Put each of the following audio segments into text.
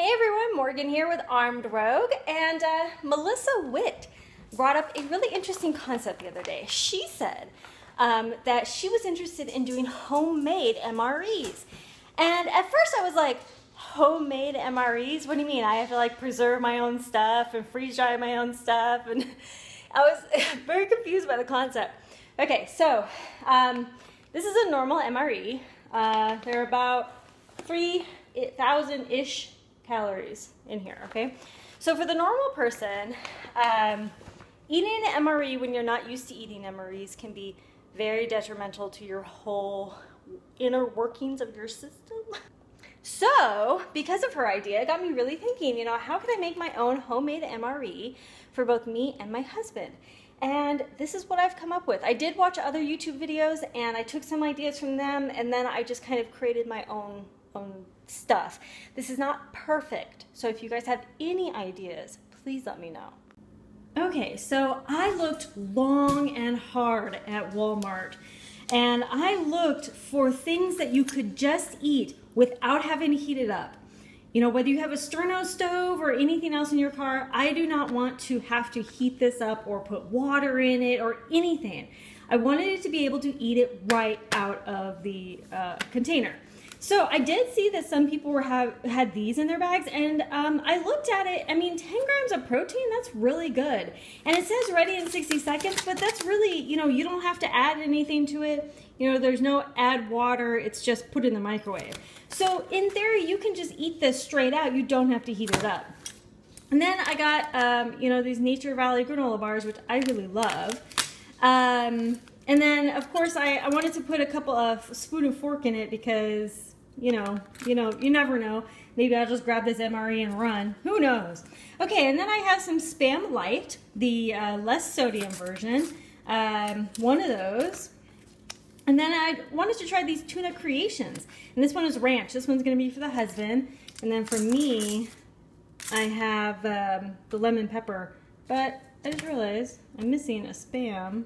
Hey everyone, Morgan here with Armed Rogue, and Melissa Whitt brought up a really interesting concept the other day. She said that she was interested in doing homemade MREs. And at first I was like, homemade MREs? What do you mean? I have to like preserve my own stuff and freeze dry my own stuff? And I was very confused by the concept. Okay, so this is a normal MRE. They're about 3,000-ish calories in here, okay? So for the normal person, eating an MRE when you're not used to eating MREs can be very detrimental to your whole inner workings of your system. So, because of her idea, it got me really thinking, you know, how could I make my own homemade MRE for both me and my husband? And this is what I've come up with. I did watch other YouTube videos and I took some ideas from them, and then I just kind of created my own stuff. This is not perfect, so if you guys have any ideas, please let me know. Okay, so I looked long and hard at Walmart, and I looked for things that you could just eat without having to heat it up. You know, whether you have a Sterno stove or anything else in your car, I do not want to have to heat this up or put water in it or anything. I wanted it to be able to eat it right out of the container. So I did see that some people had these in their bags, and I looked at it. I mean, 10 grams of protein, that's really good. And it says ready in 60 seconds, but that's really, you know, you don't have to add anything to it. You know, there's no add water, it's just put in the microwave. So in theory, you can just eat this straight out. You don't have to heat it up. And then I got, you know, these Nature Valley granola bars, which I really love. And then, of course, I wanted to put a couple of spoon and fork in it because, you never know. Maybe I'll just grab this MRE and run. Who knows? Okay, and then I have some Spam Light, the less sodium version. One of those. And then I wanted to try these tuna creations. And this one is ranch. This one's going to be for the husband. And then for me, I have the lemon pepper. But I just realized I'm missing a Spam.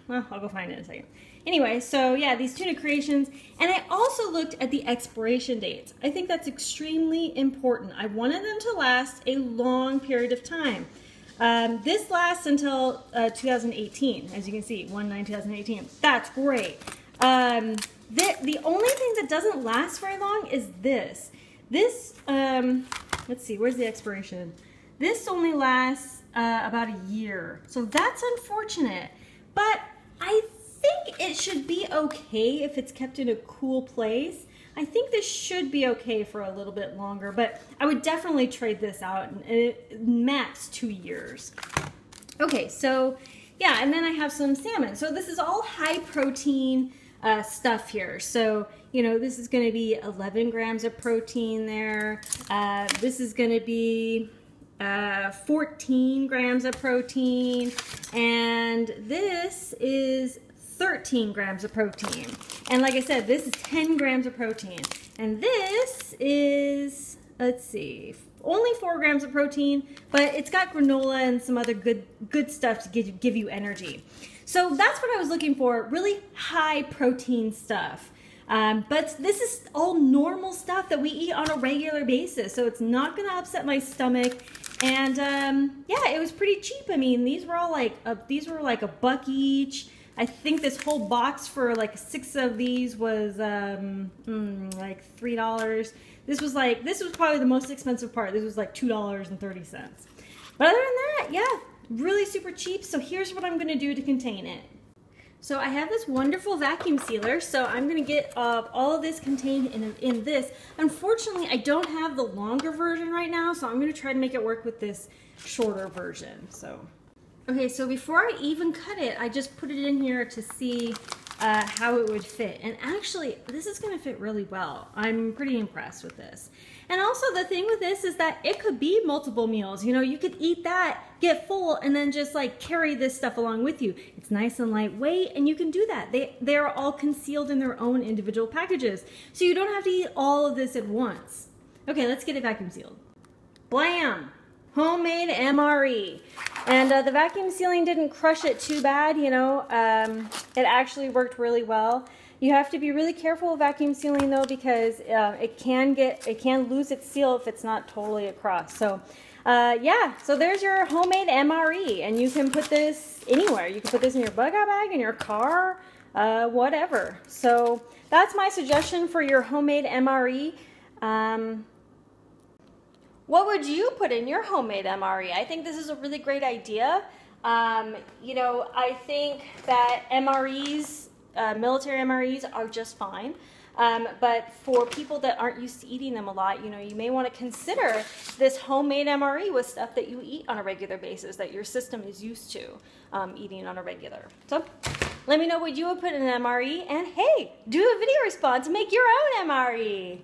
Well, I'll go find it in a second. Anyway, so yeah, these tuna creations. And I also looked at the expiration dates. I think that's extremely important. I wanted them to last a long period of time. This lasts until 2018, as you can see, 1/9/2018. That's great. The only thing that doesn't last very long is this. This, let's see, where's the expiration? This only lasts about a year. So that's unfortunate. But I think it should be okay if it's kept in a cool place. I think this should be okay for a little bit longer, but I would definitely trade this out, and max 2 years. Okay, so yeah, and then I have some salmon. So this is all high protein stuff here. So, you know, this is going to be 11 grams of protein there. This is going to be 14 grams of protein, and this is 13 grams of protein. And like I said, this is 10 grams of protein. And this is, let's see, only 4 grams of protein, but it's got granola and some other good stuff to give you energy. So that's what I was looking for, really high protein stuff. But this is all normal stuff that we eat on a regular basis, so it's not gonna upset my stomach. And yeah, it was pretty cheap. I mean, these were all like, like $1 each. I think this whole box for like 6 of these was like $3. This was probably the most expensive part. This was like $2.30. But other than that, yeah, really super cheap. So here's what I'm gonna do to contain it. So I have this wonderful vacuum sealer, so I'm gonna get all of this contained in this. Unfortunately, I don't have the longer version right now, so I'm gonna try to make it work with this shorter version. Okay, so before I even cut it, I just put it in here to see how it would fit. And actually, this is gonna fit really well. I'm pretty impressed with this. And also the thing with this is that it could be multiple meals. You know, you could eat that, get full, and then just like carry this stuff along with you. It's nice and lightweight, and you can do that. They're all concealed in their own individual packages. So you don't have to eat all of this at once. Okay, let's get it vacuum sealed. Blam! Homemade MRE. And the vacuum sealing didn't crush it too bad, you know. It actually worked really well. You have to be really careful with vacuum sealing though, because it can lose its seal if it's not totally across. So yeah, so there's your homemade MRE, and you can put this anywhere. You can put this in your bug out bag, in your car, whatever. So that's my suggestion for your homemade MRE. What would you put in your homemade MRE? I think this is a really great idea. You know, I think that MREs, military MREs, are just fine. But for people that aren't used to eating them a lot, you know, you may want to consider this homemade MRE with stuff that you eat on a regular basis, that your system is used to eating on a regular. So let me know what you would put in an MRE, and hey, do a video response and make your own MRE.